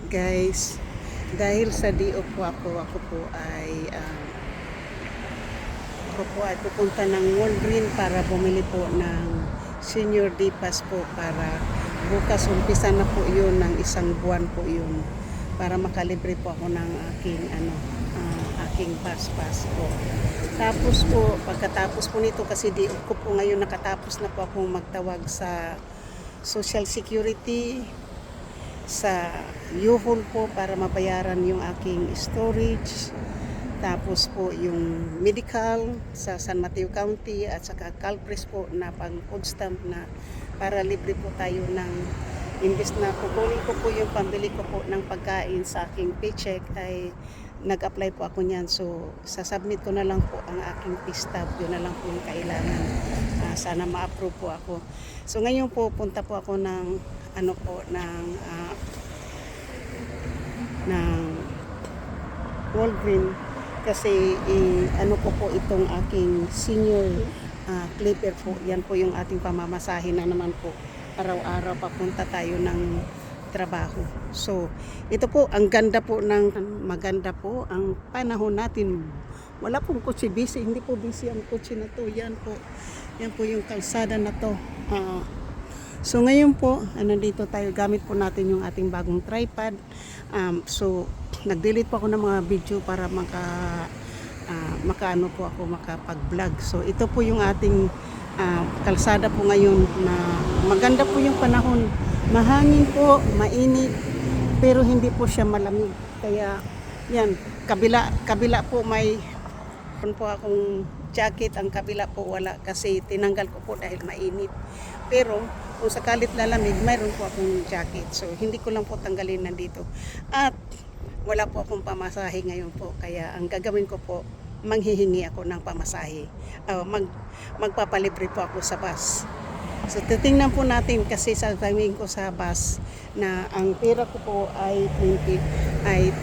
Guys, dahil sa DO po ako po ay pupunta ng Walgreen para bumili po ng senior day pass po para bukas umpisa na po yun ng isang buwan po yun para makalibre po ako ng aking pass po. Tapos po, pagkatapos po nito kasi DO ko po ngayon nakatapos na po akong magtawag sa Social Security, sa U-Haul po para mabayaran yung aking storage, tapos po yung medical sa San Mateo County at saka Calpres po na pang food stamp na para libre po tayo ng imbes na kukunin ko po yung pambili ko po ng pagkain sa aking paycheck ay nag-apply po ako niyan. So sasubmit ko na lang po ang aking pay stub, yun na lang po yung kailangan. Sana ma-approve po ako. So ngayon po punta po ako ng Walgreen kasi ko po itong aking senior clipper po. Yan po yung ating pamamasahin na naman po araw-araw papunta tayo ng trabaho. So ito po ang maganda po ang panahon natin. Wala pong kotse busy, hindi po busy ang kotse na to. Yan po yung kalsada na to. So ngayon po, dito tayo, gamit po natin yung ating bagong tripod. So nag-delete po ako ng mga video para makapag-vlog. So ito po yung ating kalsada po ngayon na maganda po yung panahon. Mahangin po, mainit, pero hindi po siya malamig. Kaya yan, kabila po may po akong jacket, ang kabila po wala kasi tinanggal ko po dahil mainit. Pero kung sakalit lalamig, mayroon po akong jacket. So hindi ko lang po tanggalin nandito. At wala po akong pamasahe ngayon po. Kaya ang gagawin ko po, manghihingi ako ng pamasahe. Magpapalibre po ako sa bus. So titingnan po natin kasi sasabihin ko sa bus na ang pera ko po ay $10.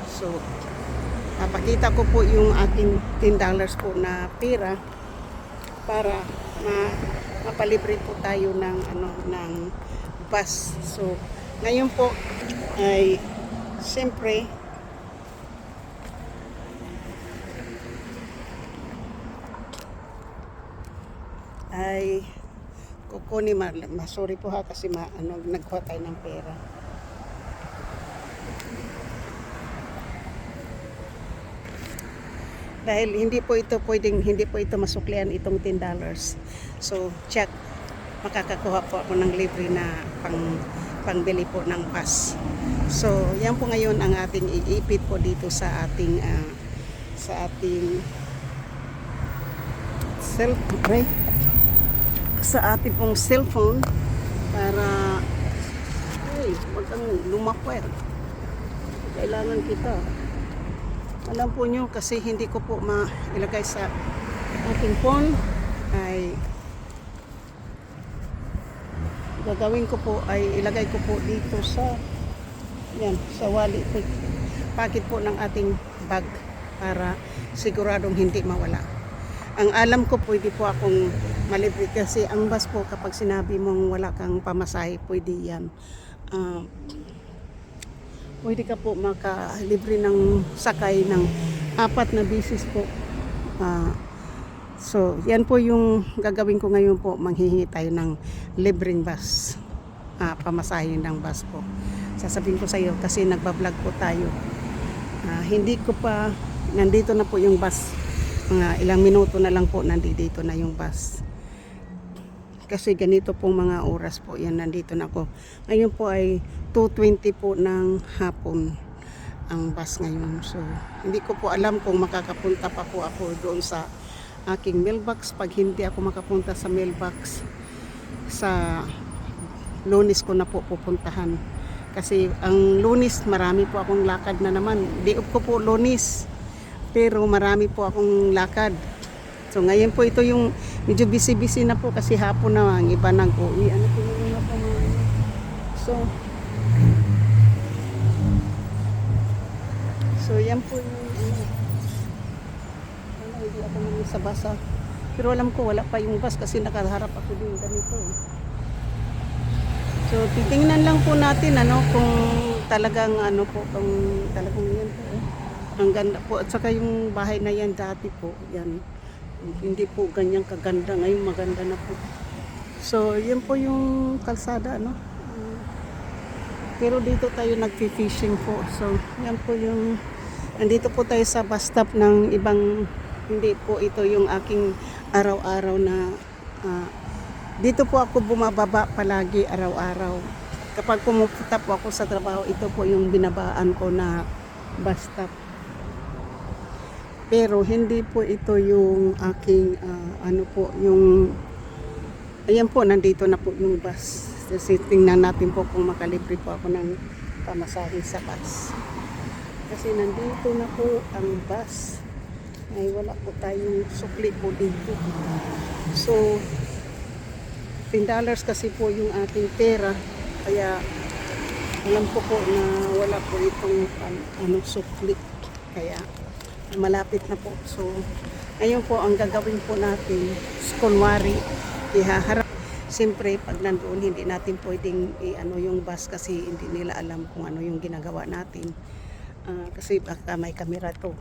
So papakita ko po yung aking $10 po na pera para mapalibre po tayo ng bus. So ngayon po ay siyempre ay kukunin sorry po ha kasi nagkuha tayo ng pera. Dahil hindi po ito masuklian itong $10. So check, makakakuha po ako ng libre na pangbili po ng pass. So yan po ngayon ang ating iipit po dito sa ating cellphone para wag kang lumapwer. Kailangan kita. Alam po nyo kasi hindi ko po mailagay sa aking phone ay gagawin ko po ay ilagay ko po dito sa wallet pocket po ng ating bag para siguradong hindi mawala. Ang alam ko pwede po akong malibre kasi ang bus po kapag sinabi mong wala kang pamasahe pwede yan. Pwede ka po makalibre ng sakay ng 4 na bisis po. So, yan po yung gagawin ko ngayon po. Manghihingi tayo ng libreng bus. Pamasahin ng bus po. Sasabihin ko sa iyo kasi nagbablog po tayo. Hindi ko pa, nandito na po yung bus. Mga ilang minuto na lang po nandito na yung bus. Kasi ganito pong mga oras po yan nandito na ako. Ngayon po ay 2:20 po ng hapon ang bus ngayon. So hindi ko po alam kung makakapunta pa po ako doon sa aking mailbox. Pag hindi ako makapunta sa mailbox, sa Lunes ko na po pupuntahan. Kasi ang Lunes marami po akong lakad na naman. Di ko po Lunes, pero marami po akong lakad. So ngayon po ito yung medyo busy-busy na po kasi hapon na ang iba nang uwi. So yan po yung hindi ako naman sa basa. Pero alam ko wala pa yung bus kasi nakaharap ako din ganito. So titingnan lang po natin kung talagang ano po, talagang yan po. Ang ganda po. At saka yung bahay na yan dati po, yan. Hindi po ganyan kaganda. Ngayon maganda na po. So, yan po yung kalsada, no? Pero dito tayo nagfi-fishing po. So, yan po yung nandito po tayo sa bus stop ng ibang, hindi po ito yung aking araw-araw na dito po ako bumababa palagi araw-araw. Kapag pumupunta po ako sa trabaho, ito po yung binabaan ko na bus stop. Pero hindi po ito yung aking ano po, yung ayan po, nandito na po yung bus. Kasi tingnan natin po kung makalibre po ako ng pamasahe sa bus. Kasi nandito na po ang bus. Ay wala po tayong sukli po dito. So, $10 kasi po yung ating pera. Kaya alam ko po na wala po itong sukli. Kaya malapit na po. So, ngayon po ang gagawin po natin, kunwari, ihaharap. Siyempre, pag nandoon, hindi natin pwedeng yung bus kasi hindi nila alam kung ano yung ginagawa natin. Kasi baka may camera to.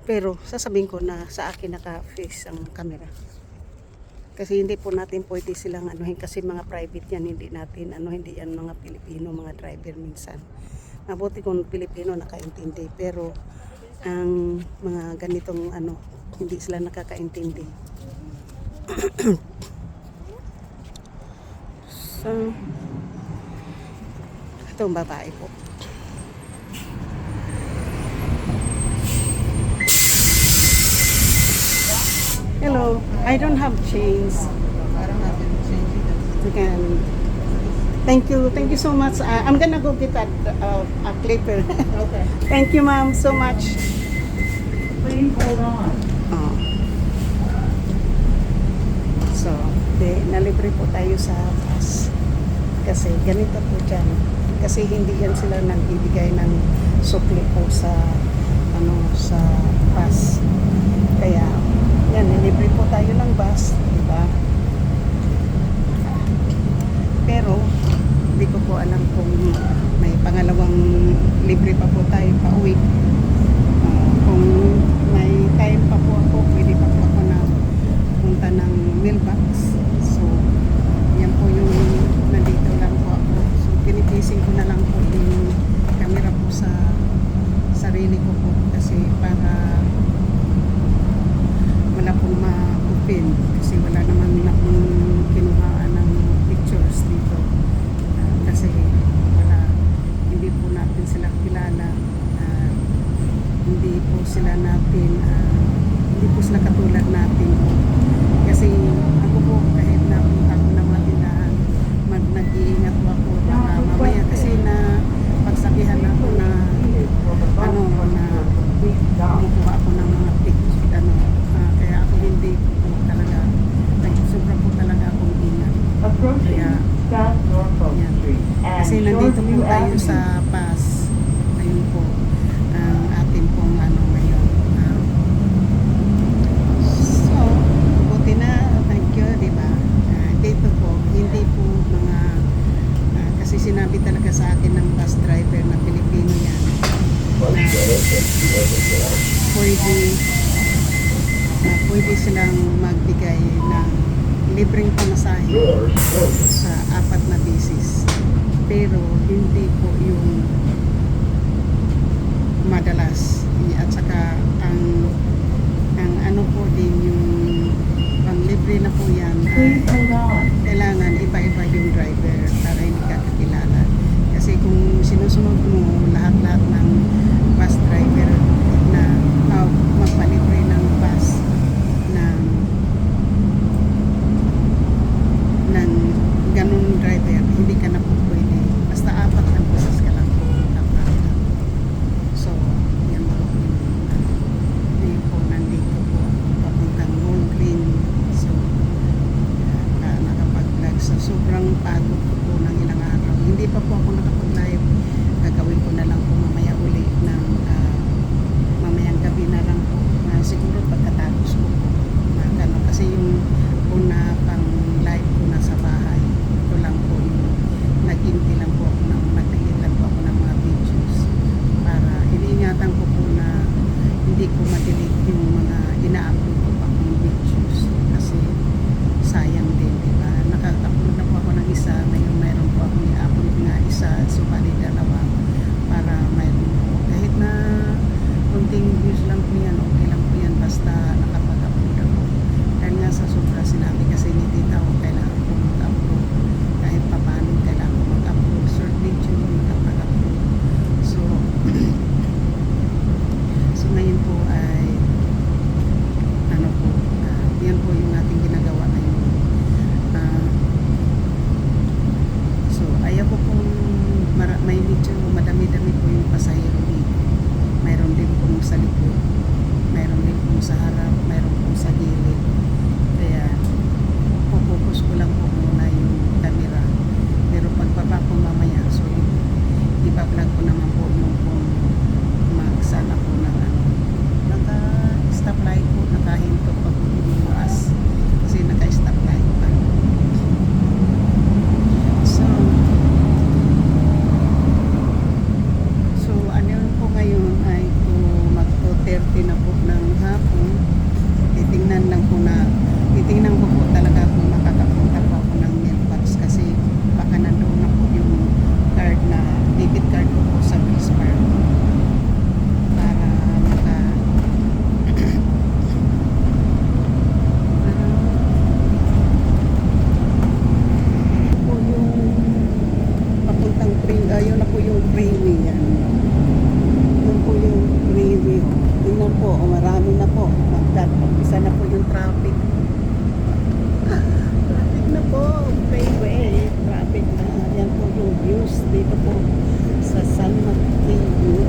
Pero sasabihin ko na sa akin naka-face ang camera. Kasi hindi po natin pwede silang anuhin kasi mga private yan, hindi natin hindi yan mga Pilipino, mga driver minsan. Mabuti kung Pilipino nakaintindi, pero ang mga ganitong hindi sila nakakaintindi. So, itong babae po. Hello, I don't have chains. Again. Thank you so much. I'm gonna go get a clipper. Okay. Thank you, ma'am, so much. Please hold on. Oh. So, nalibre po tayo sa bus. Kasi ganito po dyan. Kasi hindi yan sila nagbibigay ng sukli po sa sa bus. Kaya yan, nilibre po tayo ng bus, diba? Pero hindi ko po alam kung may pangalawang libre pa po tayo pa uwi. Kung may time pa po ako, pwede pa po ako na punta ng mailbox. So, yan po yung nandito lang po ako. So, pinipising ko na lang po yung camera po sa sarili ko po kasi para wala pong ma-open kasi wala naman na pong kinuhaan ng pictures dito. Kasi hindi po natin sila kilala. Hindi po sila natin hindi po sila katulad natin. Kasi ako po kahit napunta ko ng mga tindahan, nag-iingat po ako baka mamaya kasi na pagsabihan ako na kumukuha ako ng mga pictures kaya ako hindi po talaga sobra po talaga akong ingat. Kaya yan. Kasi nandito po tayo sa bus. Ayun po ang atin pong ngayon. So, buti na, thank you, diba? Dito po, hindi po mga kasi sinabi talaga sa akin ng bus driver na Pilipino yan pwede silang magbigay ng libreng pamasahe sa 4 na bisis. Pero hindi po yung madalas. At saka ang po din yung panglibre na po yan, kailangan iba-iba yung driver para hindi ka kakilala. Kasi kung sinusunod mo lahat-lahat ng bus driver na magpalibre ng bus ng ganun driver, hindi ka na po pwede. Basta 4 ang buses ka lang po dapat. So, yan po. Hindi po nandito po papuntang Mall Green. So, nakapag-vlog. So, sobrang pagod po ng ilang araw. Hindi pa po ako nakapag-live. Gagawin Yun na po yung freeway yan. Yun po yung freeway. Tingnan po, marami na po. Mag-isa na po yung traffic. Traffic na po, freeway. Traffic na. Yan po yung views dito po sa San Mateo.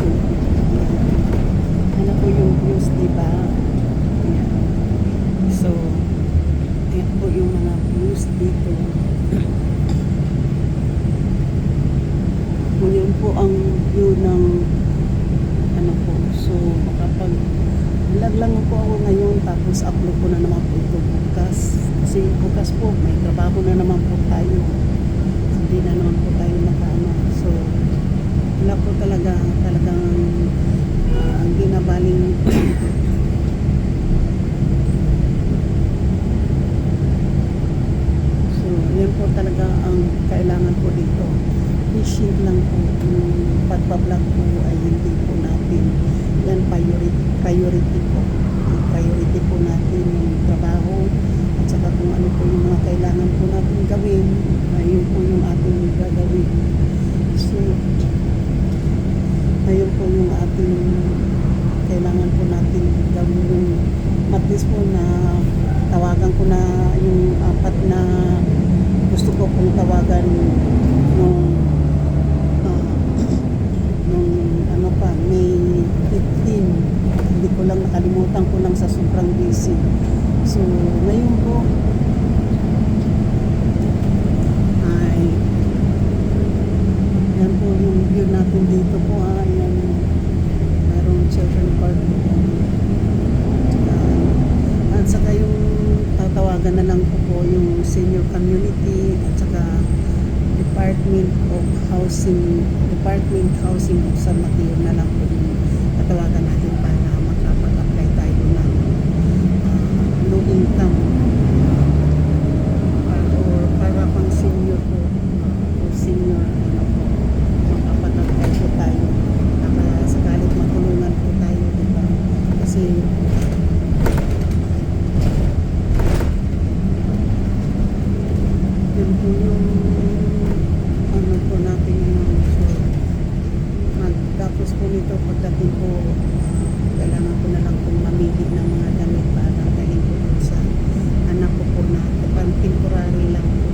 Ano po yung views, diba? Yan. So, ayan po yung mga views dito. Ngayon po ang view ng ano po. So, makapag vlog lang po ako ngayon tapos upload ko na naman po ito bukas. Kasi bukas po may trabaho na naman po tayo. Hindi na naman po tayo nakano. So, wala po talagang hindi na baling so, yan po talaga ang kailangan po dito. Patient lang po. Yung pagbablog po ay hindi po natin yan priority po. Ang priority po natin yung trabaho at saka kung ano po yung mga kailangan po natin gawin ayun po yung ating gagawin. So ayun po yung ating kailangan po natin gawin yung at least po na tawagan ko na yung apat na gusto ko pong tawagan nung ano pa, May 15. Hindi ko lang nakalimutan ko lang sa sobrang busy. So, ngayon po ay yan po yung view natin dito po ha. Yan, mayroong children park po. At saka yung tatawagan na lang po yung senior community at saka Department Housing of San Mateo na lang po yung tatawagan natin para makapag-apply tayo ng low income or para pang senior po o senior ano po makapag-apply po tayo para sakalit matulungan po tayo, diba? Kasi yun po yung ano po natin yun. So, tapos po nito pagdating po kailangan ko na lang pong mamili ng mga damit para dalhin ko dun sa anak ko po na pang temporary lang po.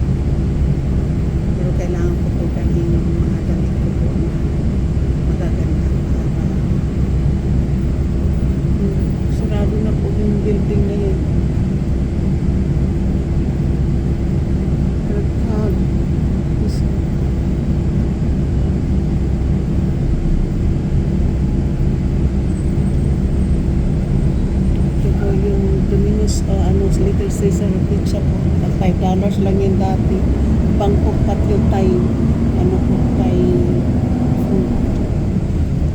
Pero kailangan ko po dalhin yung mga damit ko po na magaganda para sarado na po yung building na yun. Little Caesar pizza po. $5 lang yun dati. Bangkok pat yung Thai ano po, Thai food.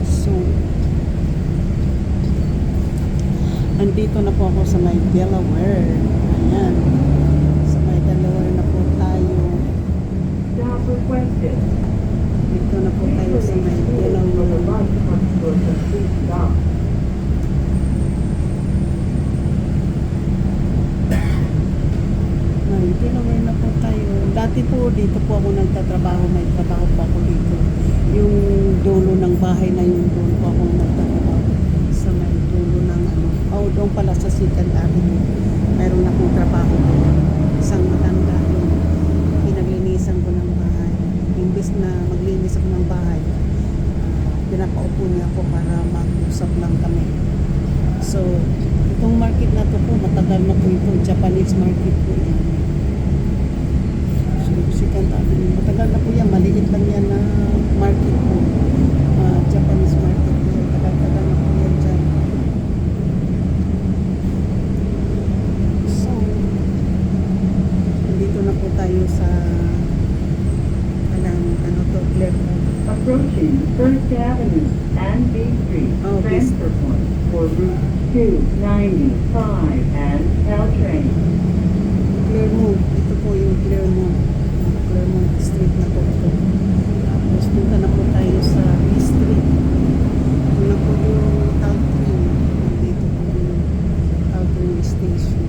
So, andito na po ako sa may Delaware. Ayan. Sa may Delaware na po tayo. Dito na po tayo sa may Delaware. Delaware na po tayo. Dati po dito po ako nagtatrabaho. May trabaho po ako dito. Yung dulo ng bahay na yung doon po ako nagtatrabaho. Sa may dulo ng ano. Oh, doon pala sa Second Avenue. Mayroon akong trabaho doon. Isang matanda yung pinaglinisan ko ng bahay. Imbes na maglinis ako ng bahay, pinapaupo niya ako para mag-usap lang kami. So, itong market na to po, matagal na po ito. Japanese market po yan. Second Avenue. Matagal na po yan. Maliit lang yan na market po. Japanese market po yan. Tagal-tagal na po yan dyan. So, nandito na po tayo sa ano to, Claremont. Approaching First Avenue and B Street, Oh, transfer point for Route 295 and Caltrain. Claremont. Ito po yung Claremont. Claremont Street na po ito. Tapos punta na po tayo sa B Street. Ito na po yung Caltrain. Dito po yung Caltrain Station.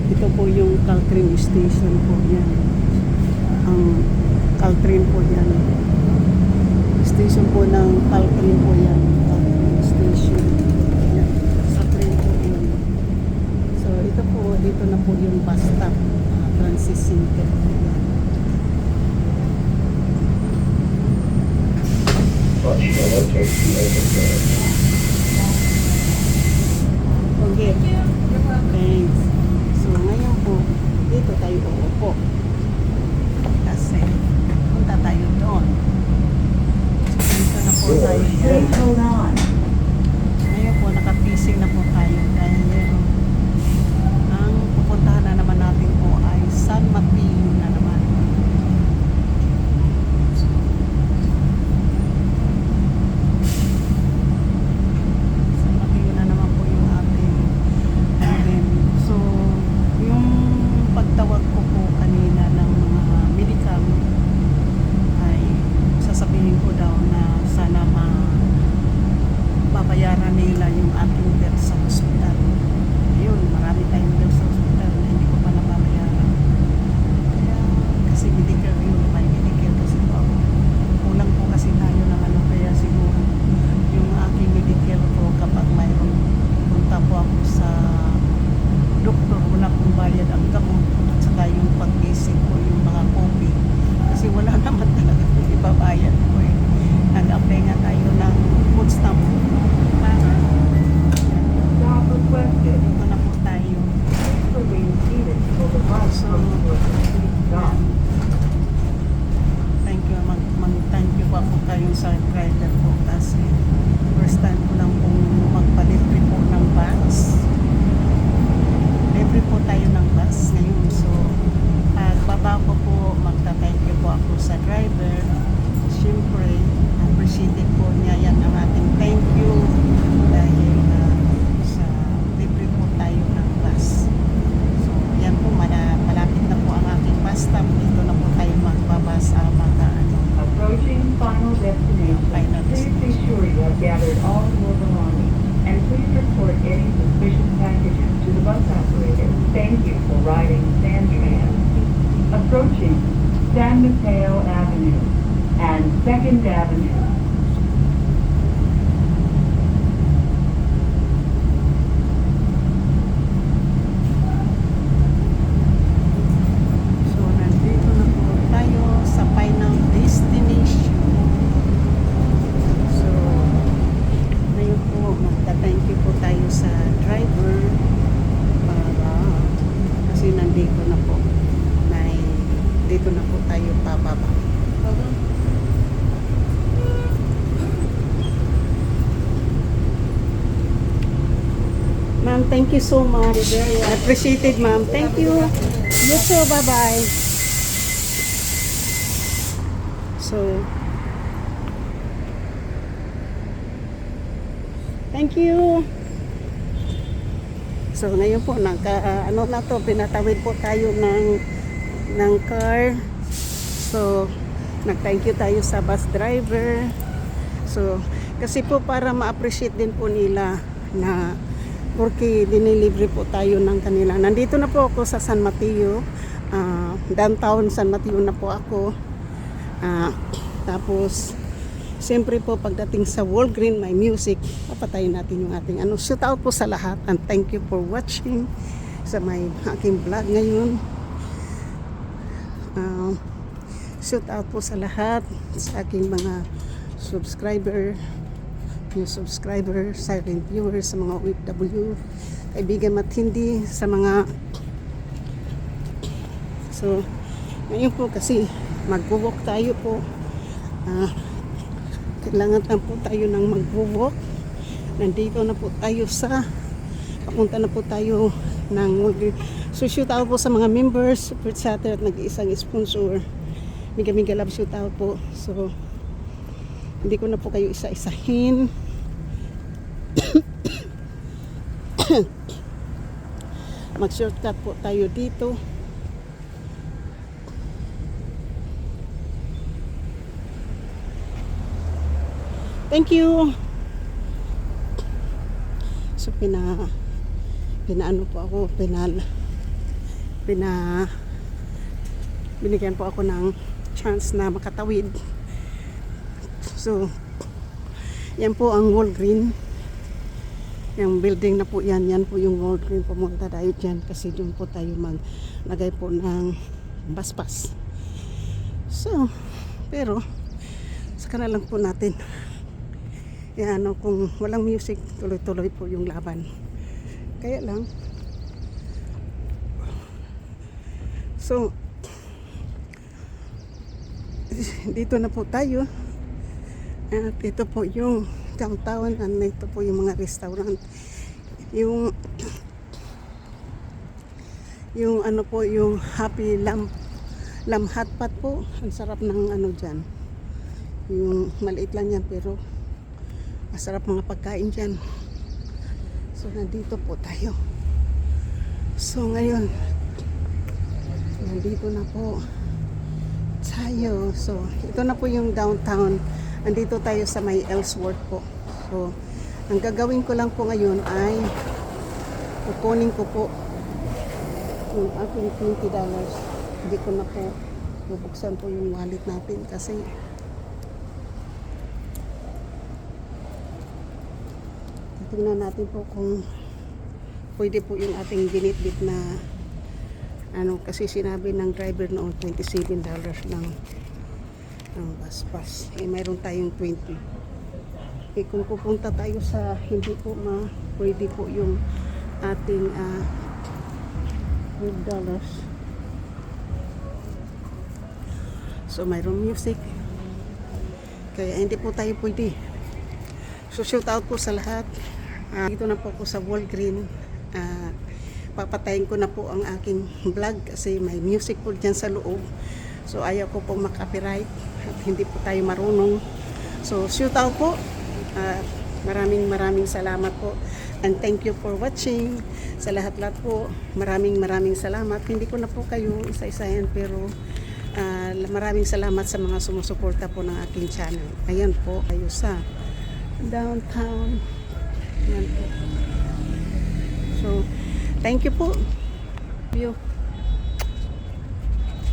Ito po yung Caltrim Station po yan. Ang Caltrim po yan. Station po ng Caltrim po yan. Caltrim Station. Yan. Sa train po yun. So ito po, dito na po yung bus stop. Francis Center. Okay. Thanks. So ngayon po, dito tayo uupo. Kasi punta tayo doon. So dito na po tayo. Please hold on. Ngayon po, nakapising na po tayo dahil ang pupuntahan na naman natin po ay San Mateo na naman. San Mateo na naman po yung ating then, so yung pagtawag ko po kanina ng mga medical ay sasabihin ko daw na sana babayaran nila yung ating bill sa hospital. Ayun, marami tayong bill sa hospital na hindi ko pa nababayaran. Kaya, kasi medical yun, may medical kasi po ako. Kulang po kasi tayo ng ano, kaya siguro yung aking medical po kapag mayroon punta po ako sa doktor, wala pong bayad ang gamot at saka yung pag-visit ko, yung mga copy. Kasi wala naman talaga kung ibabayad ko eh. Nag-apply nga tayo ng food stamp. Stop requested. Dito na po tayo. Remain seated till the bus comes to a complete stop. Thank you. Thank you po ako kayong sa driver po kasi first time ko lang pong magpalibre po ng bus. Libre po tayo ng bus ngayon. So, pagbaba ko po, magta-thank you po ako sa driver. Siyempre, appreciated po niya yan ang ating thank you dahil sa libre po tayo ng bus. So, yan po, malapit na po ang aking bus stop. Dito na po tayo magbabas Approaching final destination. Final Please be sure you have gathered all your belongings, and please report any suspicious packages to the bus operator. Thank you for riding SanTran. Approaching San Mateo Avenue and 2nd Avenue. So, nandito na po tayo sa final destination. So, ngayon po, magta-thank you po tayo sa driver para kasi nandito na po. Dito na po tayo pababa. Ma'am, thank you so much. I appreciate it, ma'am. Thank you. You too. Bye-bye. So, thank you. So, ngayon po, ano na to, pinatawid po tayo ng car. So, nag-thank you tayo sa bus driver. So, kasi po para ma-appreciate din po nila na porque dinilibre po tayo ng kanila. Nandito na po ako sa San Mateo. Downtown San Mateo na po ako. Tapos, siyempre po pagdating sa Walgreen, may music. Papatayin natin yung ating shout out po sa lahat. And thank you for watching sa may aking vlog ngayon. Shout out po sa lahat sa aking mga subscriber, new subscriber, silent viewers, sa mga OFW, kaibigan at hindi, sa mga so ngayon po kasi mag-walk tayo po, kailangan lang po tayo ng mag-walk. Nandito na po tayo papunta na po tayo ng so shout out po sa mga members, super chatter at nag-iisang sponsor. Miga love shout out po. So hindi ko na po kayo isa-isahin. Mag-shortcut po tayo dito. Thank you. So pinaano po ako, binigyan po ako ng chance na makatawid. So, yan po ang Walgreen. Yung building na po yan, yan po yung Walgreen. Pumunta tayo dyan kasi doon po tayo maglagay po ng baspas. So, pero, saka na lang po natin. Yan, kung walang music, tuloy-tuloy po yung laban. Kaya lang, so, dito na po tayo. At ito po yung downtown. At ito po yung mga restaurant. Yung ano po, yung Happy Lamb Hotpot po. Ang sarap ng ano dyan. Yung maliit lang yan pero masarap mga pagkain dyan. So, nandito po tayo. So, ngayon, nandito na po tayo. So, ito na po yung downtown. Andito tayo sa may Ellsworth po. So, ang gagawin ko lang po ngayon ay kukunin ko po yung aking $20. Hindi ko na po bubuksan po yung wallet natin kasi tingnan natin po kung pwede po yung ating ginitbit na ano, kasi sinabi ng driver noon $27 lang ang baspas. Eh, mayroon tayong 20. Eh, kung pupunta tayo sa hindi po pwede po yung ating $12. So, mayroong music. Kaya hindi po tayo pwede. So, shout out po sa lahat. Dito na po ako sa Walgreen. Papatayin ko na po ang aking vlog kasi may music po dyan sa loob. So, ayaw ko po makapiright at hindi po tayo marunong. So, shout out po. Maraming salamat po. And thank you for watching. Sa lahat-lahat po, maraming salamat. Hindi ko na po kayo isa-isayan pero maraming salamat sa mga sumusuporta po ng aking channel. Ayan po, kayo sa downtown. Ayan po. So, thank you po. View.